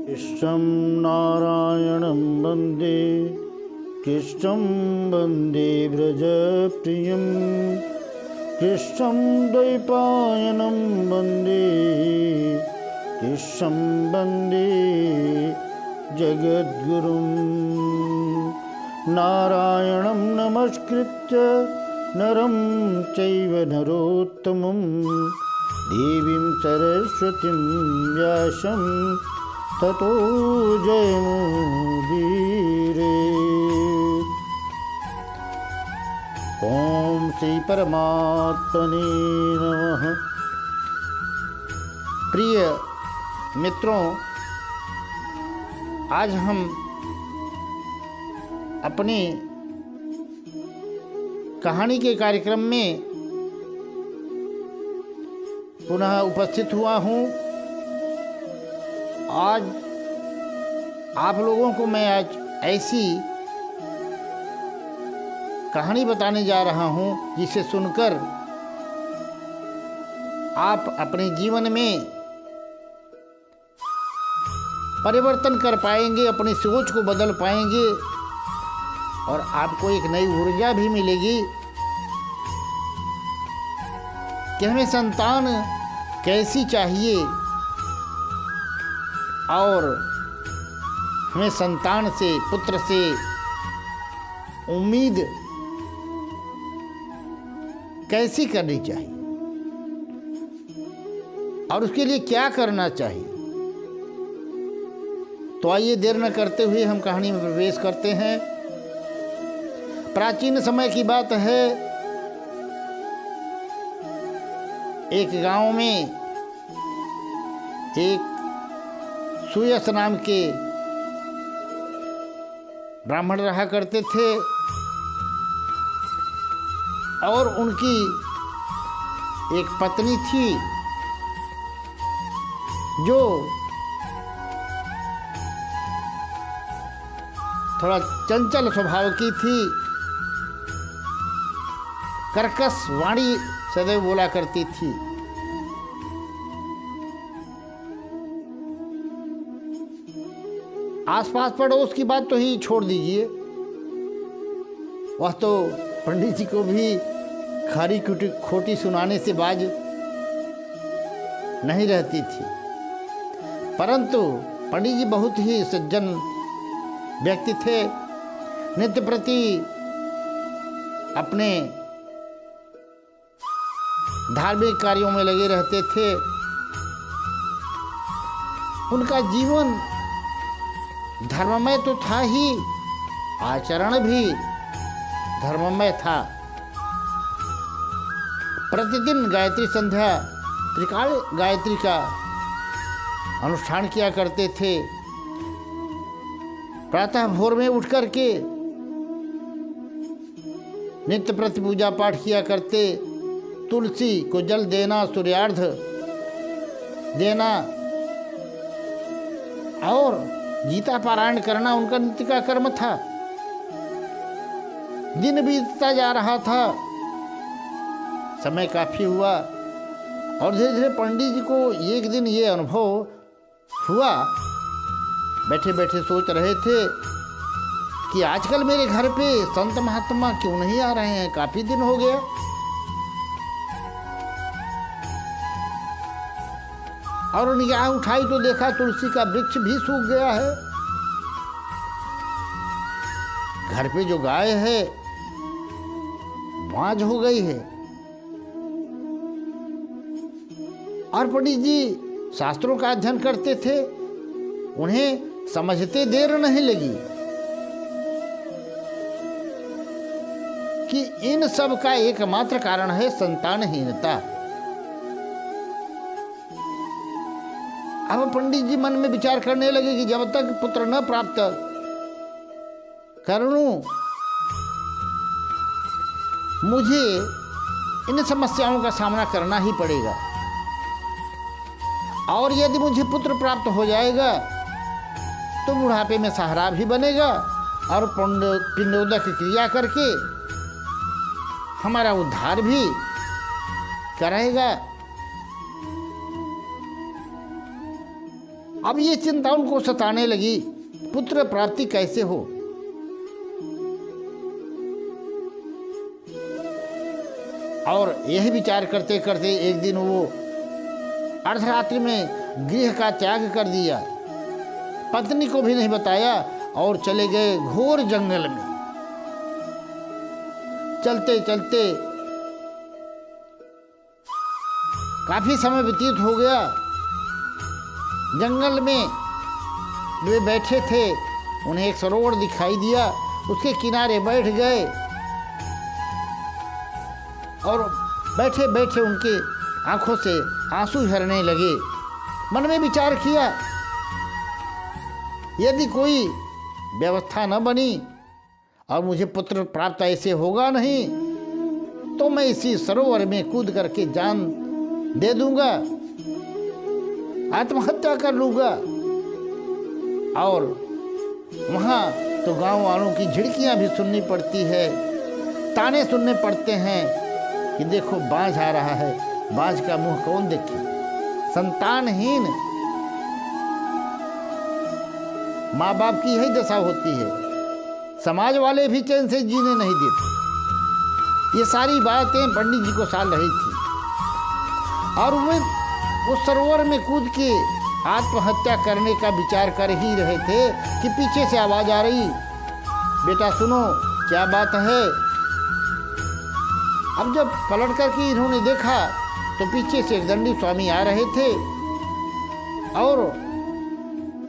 कृष्णं नारायणं वन्दे कृष्णं वन्दे व्रजप्रियं कृष्णं द्वैपायनं वन्दे कृष्णं वन्दे जगद्गुरुं नारायणं नमस्कृत्य नरं चैव नरोत्तमं देवीं सरस्वतीं व्यासं ततो जयमुदीरे। ओम श्री परमात्मने नमः। प्रिय मित्रों, आज हम अपने कहानी के कार्यक्रम में पुनः उपस्थित हुआ हूँ। आज आप लोगों को मैं आज ऐसी कहानी बताने जा रहा हूँ जिसे सुनकर आप अपने जीवन में परिवर्तन कर पाएंगे, अपनी सोच को बदल पाएंगे और आपको एक नई ऊर्जा भी मिलेगी कि हमें संतान कैसी चाहिए और हमें संतान से, पुत्र से उम्मीद कैसी करनी चाहिए और उसके लिए क्या करना चाहिए। तो आइए देर न करते हुए हम कहानी में प्रवेश करते हैं। प्राचीन समय की बात है, एक गांव में एक सुयस नाम के ब्राह्मण रहा करते थे और उनकी एक पत्नी थी जो थोड़ा चंचल स्वभाव की थी, कर्कश वाणी सदैव बोला करती थी। आसपास पड़ोस की बात तो ही छोड़ दीजिए, वह तो पंडित जी को भी खारी खोटी सुनाने से बाज नहीं रहती थी। परंतु पंडित जी बहुत ही सज्जन व्यक्ति थे, नित्य प्रति अपने धार्मिक कार्यों में लगे रहते थे। उनका जीवन धर्ममय तो था ही, आचरण भी धर्ममय था। प्रतिदिन गायत्री संध्या त्रिकाल गायत्री का अनुष्ठान किया करते थे। प्रातः भोर में उठ करके नित्य प्रति पूजा पाठ किया करते, तुलसी को जल देना, सूर्यार्घ देना और गीता पारायण करना उनका नित्य का कर्म था। दिन बीतता जा रहा था, समय काफी हुआ और धीरे धीरे पंडित जी को एक दिन ये अनुभव हुआ, बैठे बैठे सोच रहे थे कि आजकल मेरे घर पे संत महात्मा क्यों नहीं आ रहे हैं, काफी दिन हो गया। और निगाह उठाई तो देखा तुलसी का वृक्ष भी सूख गया है। घर पे जो गाय है बांझ हो गई है। और पंडित जी शास्त्रों का अध्ययन करते थे, उन्हें समझते देर नहीं लगी कि इन सब का एकमात्र कारण है संतानहीनता। अब पंडित जी मन में विचार करने लगे कि जब तक पुत्र न प्राप्त करूं, मुझे इन समस्याओं का सामना करना ही पड़ेगा। और यदि मुझे पुत्र प्राप्त हो जाएगा तो बुढ़ापे में सहारा भी बनेगा और पिंडोदक क्रिया करके हमारा उद्धार भी कराएगा। अब ये चिंता उनको सताने लगी, पुत्र प्राप्ति कैसे हो। और यही विचार करते करते एक दिन वो अर्धरात्रि में गृह का त्याग कर दिया, पत्नी को भी नहीं बताया और चले गए घोर जंगल में। चलते चलते काफी समय व्यतीत हो गया। जंगल में वे बैठे थे, उन्हें एक सरोवर दिखाई दिया, उसके किनारे बैठ गए और बैठे बैठे उनके आंखों से आंसू झरने लगे। मन में विचार किया, यदि कोई व्यवस्था न बनी और मुझे पुत्र प्राप्त ऐसे होगा नहीं, तो मैं इसी सरोवर में कूद करके जान दे दूंगा, आत्महत्या कर लूंगा। और वहाँ तो गांव वालों की झिड़कियां भी सुननी पड़ती है, ताने सुनने पड़ते हैं कि देखो बाज आ रहा है, बाज का मुंह कौन देखे। संतानहीन माँ बाप की यही दशा होती है, समाज वाले भी चैन से जीने नहीं देते। ये सारी बातें पंडित जी को साल रही थी और वे उस सरोवर में कूद के आत्महत्या करने का विचार कर ही रहे थे कि पीछे से आवाज आ रही, बेटा सुनो क्या बात है। अब जब पलट करके इन्होंने देखा तो पीछे से एक दंडी स्वामी आ रहे थे और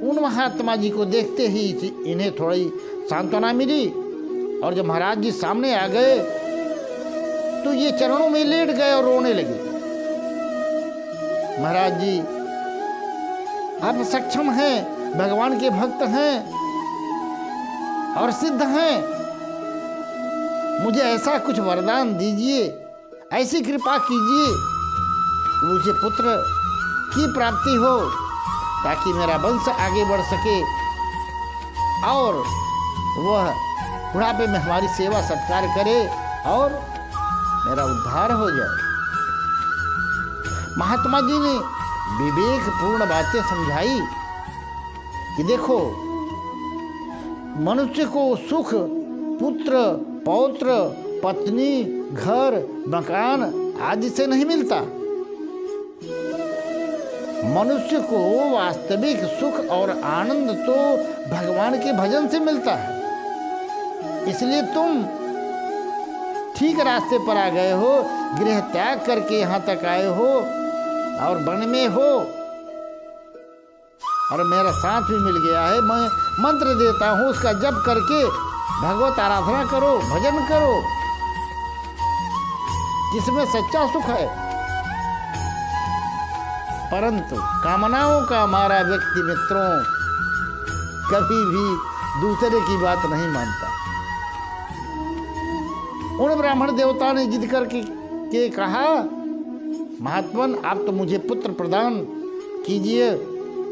उन महात्मा जी को देखते ही इन्हें थोड़ी सांत्वना मिली। और जब महाराज जी सामने आ गए तो ये चरणों में लेट गए और रोने लगे। महाराज जी आप सक्षम हैं, भगवान के भक्त हैं और सिद्ध हैं, मुझे ऐसा कुछ वरदान दीजिए, ऐसी कृपा कीजिए कि मुझे पुत्र की प्राप्ति हो, ताकि मेरा वंश आगे बढ़ सके और वह बुढ़ापे में हमारी सेवा सत्कार करे और मेरा उद्धार हो जाए। महात्मा जी ने विवेकपूर्ण बातें समझाई कि देखो मनुष्य को सुख पुत्र पौत्र पत्नी घर मकान आदि से नहीं मिलता। मनुष्य को वास्तविक सुख और आनंद तो भगवान के भजन से मिलता है। इसलिए तुम ठीक रास्ते पर आ गए हो, गृह त्याग करके यहाँ तक आए हो और वन में हो और मेरा साथ भी मिल गया है। मैं मंत्र देता हूँ, उसका जप करके भगवत आराधना करो, भजन करो, जिसमें सच्चा सुख है। परंतु कामनाओं का मारा व्यक्ति मित्रों कभी भी दूसरे की बात नहीं मानता। उन ब्राह्मण देवता ने जिद करके कहा, महात्मन आप तो मुझे पुत्र प्रदान कीजिए,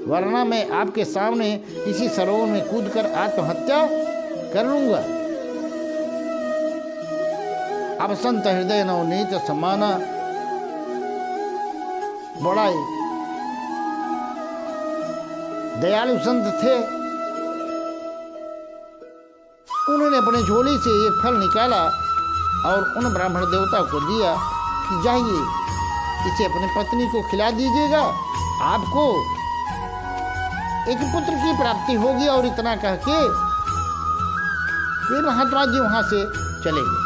वरना मैं आपके सामने इसी सरोवर में कूदकर आत्महत्या कर लूंगा। अब संत हृदय नवनीत समाना बड़ा दयालु संत थे। उन्होंने अपने झोली से एक फल निकाला और उन ब्राह्मण देवता को दिया कि जाइए इसे अपनी पत्नी को खिला दीजिएगा, आपको एक पुत्र की प्राप्ति होगी। और इतना कह के वे महात्मा जी वहां से चले गए।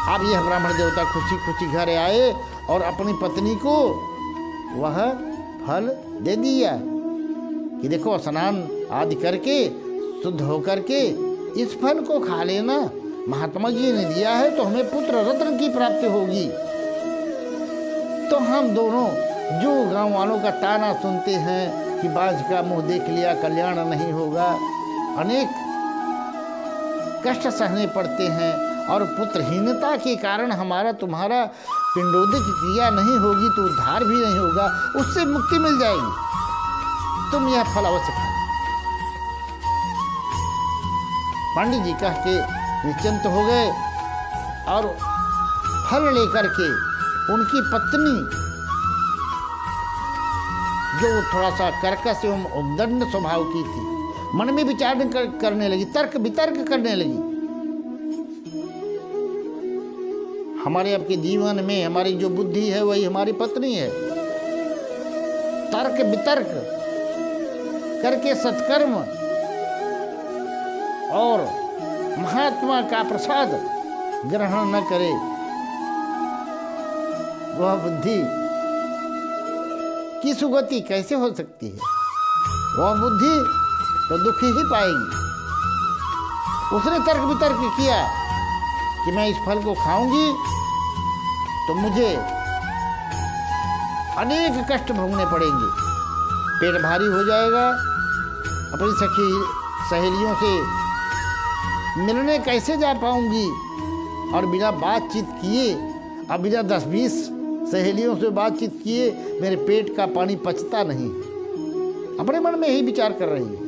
अब यह ब्राह्मण देवता खुशी खुशी घर आए और अपनी पत्नी को वह फल दे दिया कि देखो स्नान आदि करके शुद्ध होकर के इस फल को खा लेना, महात्मा जी ने दिया है तो हमें पुत्र रत्न की प्राप्ति होगी। तो हम दोनों जो गांव वालों का ताना सुनते हैं कि बाज का मुंह देख लिया कल्याण नहीं होगा, अनेक कष्ट सहने पड़ते हैं और पुत्रहीनता के कारण हमारा तुम्हारा पिंडोदिक क्रिया नहीं होगी तो उद्धार भी नहीं होगा, उससे मुक्ति मिल जाएगी, तुम यह फल अवश्य खाओ। पंडित जी कह के निश्चिंत हो गए और फल लेकर के उनकी पत्नी जो थोड़ा सा कर्कश एवं उद्दंड स्वभाव की थी, मन में विचार करने लगी, तर्क वितर्क करने लगी। हमारे आपके जीवन में हमारी जो बुद्धि है वही हमारी पत्नी है। तर्क वितर्क करके सत्कर्म और महात्मा का प्रसाद ग्रहण न करे, वह बुद्धि की सुगति कैसे हो सकती है? वह बुद्धि तो दुखी ही पाएगी। उसने तर्क वितर्क किया कि मैं इस फल को खाऊंगी तो मुझे अनेक कष्ट भोगने पड़ेंगे, पेट भारी हो जाएगा, अपनी सखी सहेलियों से मिलने कैसे जा पाऊंगी, और बिना बातचीत किए, अब बिना 10-20 सहेलियों से बातचीत किए मेरे पेट का पानी पचता नहीं। अपने मन में यही विचार कर रही है।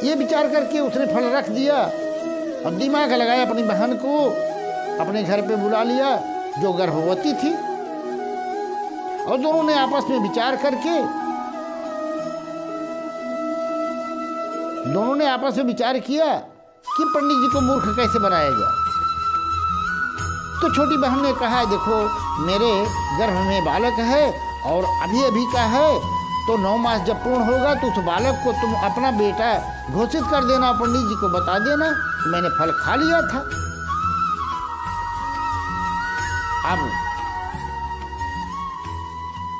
ये विचार करके उसने फल रख दिया। अब दिमाग लगाया, अपनी बहन को अपने घर पे बुला लिया जो गर्भवती थी, और दोनों ने आपस में विचार करके किया कि पंडित जी को मूर्ख कैसे बनाया जाए। तो छोटी बहन ने कहा, देखो मेरे गर्भ में बालक है और अभी अभी का है, तो 9 मास जब पूर्ण होगा तो उस बालक को तुम अपना बेटा घोषित कर देना, पंडित जी को बता देना मैंने फल खा लिया था। अब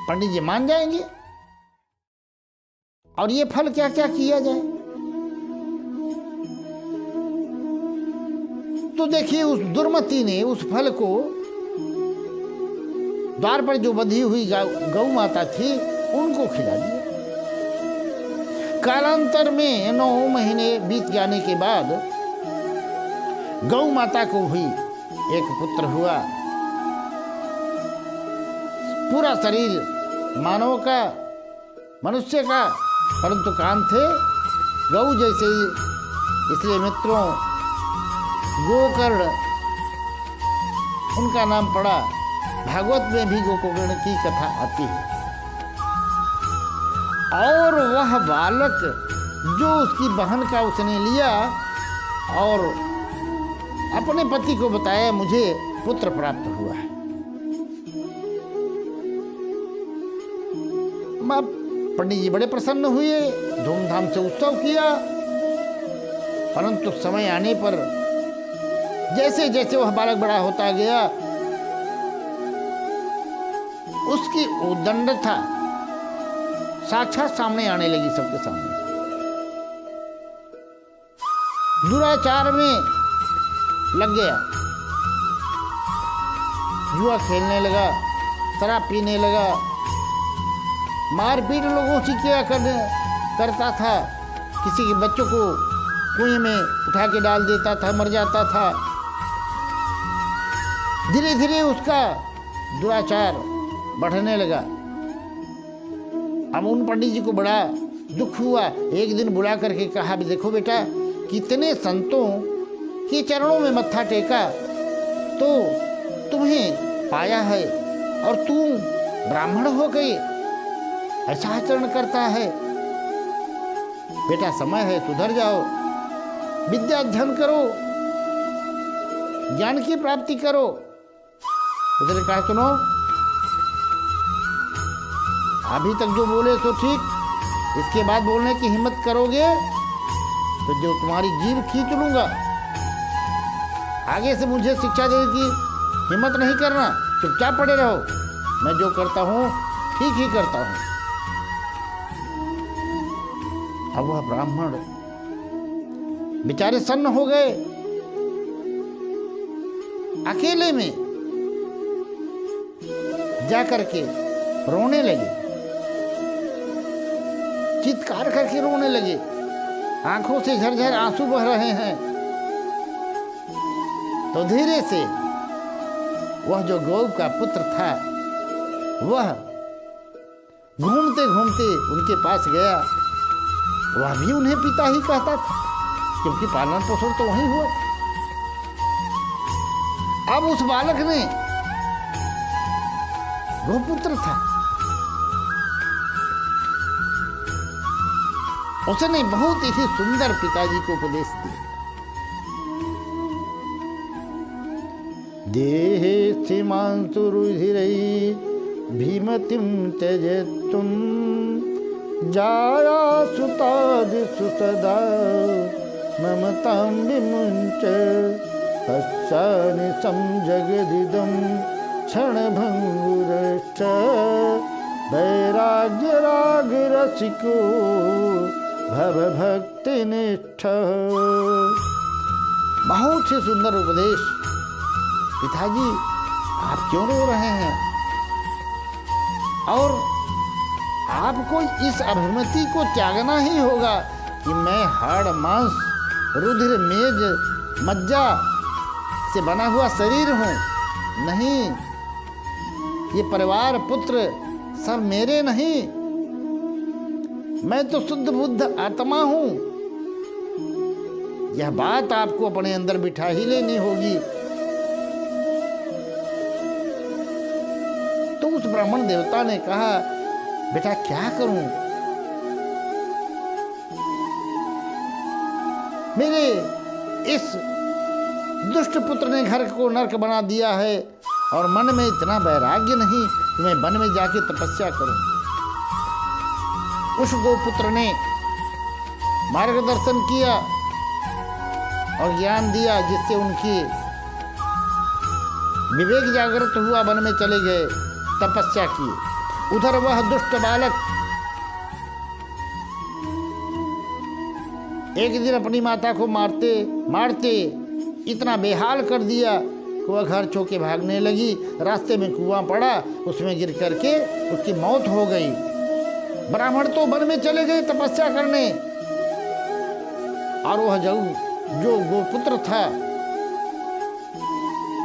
पंडित जी मान जाएंगे, और ये फल क्या क्या किया जाए। तो देखिए उस दुर्मति ने उस फल को द्वार पर जो बंधी हुई गौ माता थी उनको खिला दिया। कालांतर में 9 महीने बीत जाने के बाद गौ माता को भी एक पुत्र हुआ। पूरा शरीर मानव का, मनुष्य का, परंतु कान थे गौ जैसे ही। इसलिए मित्रों, गोकर्ण उनका नाम पड़ा। भागवत में भी गोकर्ण की कथा आती है। और वह बालक जो उसकी बहन का उसने लिया और अपने पति को बताया, मुझे पुत्र प्राप्त हुआ है। पंडित जी बड़े प्रसन्न हुए, धूमधाम से उत्सव किया। परंतु समय आने पर जैसे जैसे वह बालक बड़ा होता गया, उसकी उद्दंडता साक्षात सामने आने लगी, सबके सामने। दुराचार में लग गया, जुआ खेलने लगा, शराब पीने लगा, मारपीट लोगों से किया करता था, किसी के बच्चों को कुएं में उठा के डाल देता था, मर जाता था। धीरे धीरे उसका दुराचार बढ़ने लगा। अब उन पंडित जी को बड़ा दुख हुआ। एक दिन बुला करके कहा, भी देखो बेटा, कितने संतों के चरणों में मत्था टेका तो तुम्हें पाया है, और तुम ब्राह्मण हो गए, ऐसा आचरण करता है। बेटा समय है, सुधर जाओ, विद्या अध्ययन करो, ज्ञान की प्राप्ति करो। उसने कहा, सुनो, अभी तक जो बोले तो ठीक, इसके बाद बोलने की हिम्मत करोगे तो जो तुम्हारी जीभ खींच लूंगा। आगे से मुझे शिक्षा देने की हिम्मत नहीं करना, चुपचाप पड़े रहो, मैं जो करता हूं ठीक ही करता हूं। अब वह ब्राह्मण बेचारे सन्न हो गए, अकेले में जाकर के रोने लगे, चित्कार करके रोने लगे, आंखों से झरझर आंसू बह रहे हैं। तो धीरे से वह जो गौ का पुत्र था, वह घूमते घूमते उनके पास गया। वह भी उन्हें पिता ही कहता था, क्योंकि पालन पोषण तो वहीं हुआ था। अब उस बालक ने गोपुत्र था, उसने बहुत ही सुंदर पिताजी को उपदेश दिया। देहे सीमांसु रुधिरै भीमतिं त्यजेत्तुं जाया सुतादिषु सदा ममतां विमुञ्च तस्यानिशं जगदिदं क्षणभङ्गुरश्च वैराग्यरागरसिको भवभक्तिनिष्ठ। बहुत ही सुंदर उपदेश। पिताजी आप क्यों रो रहे हैं? और आपको इस अभिमति को त्यागना ही होगा कि मैं हाड़ मांस रुधिर मेज मज्जा से बना हुआ शरीर हूँ। नहीं, ये परिवार पुत्र सब मेरे नहीं, मैं तो शुद्ध बुद्ध आत्मा हूँ। यह बात आपको अपने अंदर बिठा ही लेनी होगी। तो उस ब्राह्मण देवता ने कहा, बेटा क्या करूं? मेरे इस दुष्ट पुत्र ने घर को नरक बना दिया है और मन में इतना वैराग्य नहीं कि मैं वन में जाके तपस्या करूं। उस गोपुत्र ने मार्गदर्शन किया और ज्ञान दिया, जिससे उनकी विवेक जागृत हुआ, वन में चले गए, तपस्या की। उधर वह दुष्ट बालक एक दिन अपनी माता को मारते मारते इतना बेहाल कर दिया कि वह घर छोड़ के भागने लगी। रास्ते में कुआं पड़ा, उसमें गिर करके उसकी मौत हो गई। ब्राह्मण तो वन में चले गए तपस्या करने, और वह जो गोपुत्र था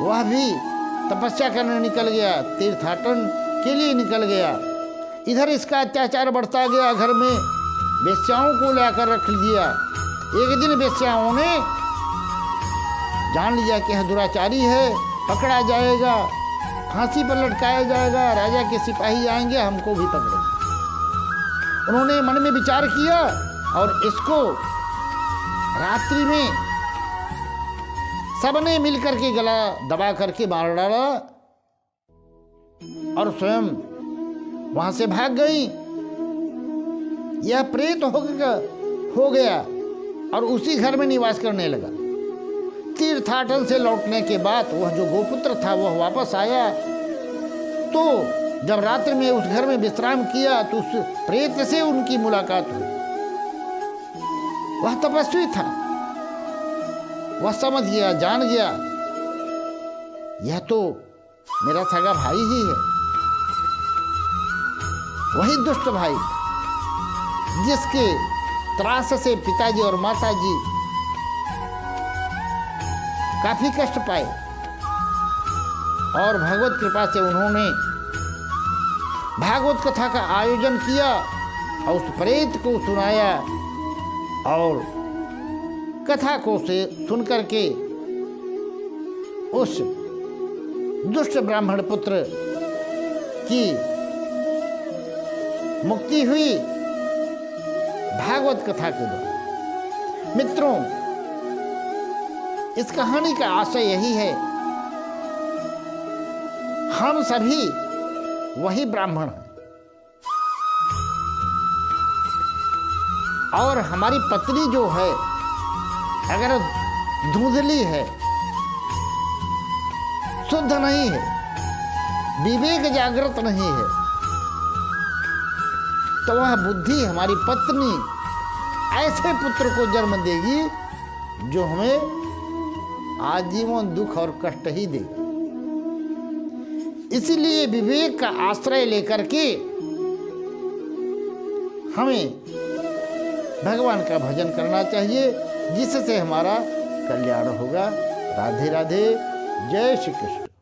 वह भी तपस्या करने निकल गया, तीर्थाटन के लिए निकल गया। इधर इसका अत्याचार बढ़ता गया, घर में वेश्याओं को लाकर रख दिया। एक दिन वेश्याओं ने जान लिया कि यह दुराचारी है, पकड़ा जाएगा, फांसी पर लटकाया जाएगा, राजा के सिपाही आएंगे, हमको भी पकड़ेंगे। उन्होंने मन में विचार किया और इसको रात्रि में सबने मिलकर के गला दबा करके मार डाला और स्वयं वहां से भाग गई। यह प्रेत हो गया और उसी घर में निवास करने लगा। तीर्थाटन से लौटने के बाद वह जो गोपुत्र था वह वापस आया, तो जब रात्रि में उस घर में विश्राम किया तो उस प्रेत से उनकी मुलाकात हुई। वह तपस्वी था, वह समझ गया, जान गया, यह तो मेरा सगा भाई ही है, वही दुष्ट भाई जिसके त्रास से पिताजी और माताजी काफी कष्ट पाए। और भगवत कृपा से उन्होंने भागवत कथा का आयोजन किया और उस प्रेत को सुनाया, और कथा को से सुन करके उस दुष्ट ब्राह्मण पुत्र की मुक्ति हुई भागवत कथा के द्वारा। मित्रों, इस कहानी का आशय यही है, हम सभी वही ब्राह्मण हैं और हमारी पत्नी जो है अगर धुंधली है, शुद्ध नहीं है, विवेक जागृत नहीं है, तो वह बुद्धि हमारी पत्नी ऐसे पुत्र को जन्म देगी जो हमें आजीवन दुख और कष्ट ही देगा। इसीलिए विवेक का आश्रय लेकर के हमें भगवान का भजन करना चाहिए, जिससे हमारा कल्याण होगा। राधे राधे, जय श्री कृष्ण।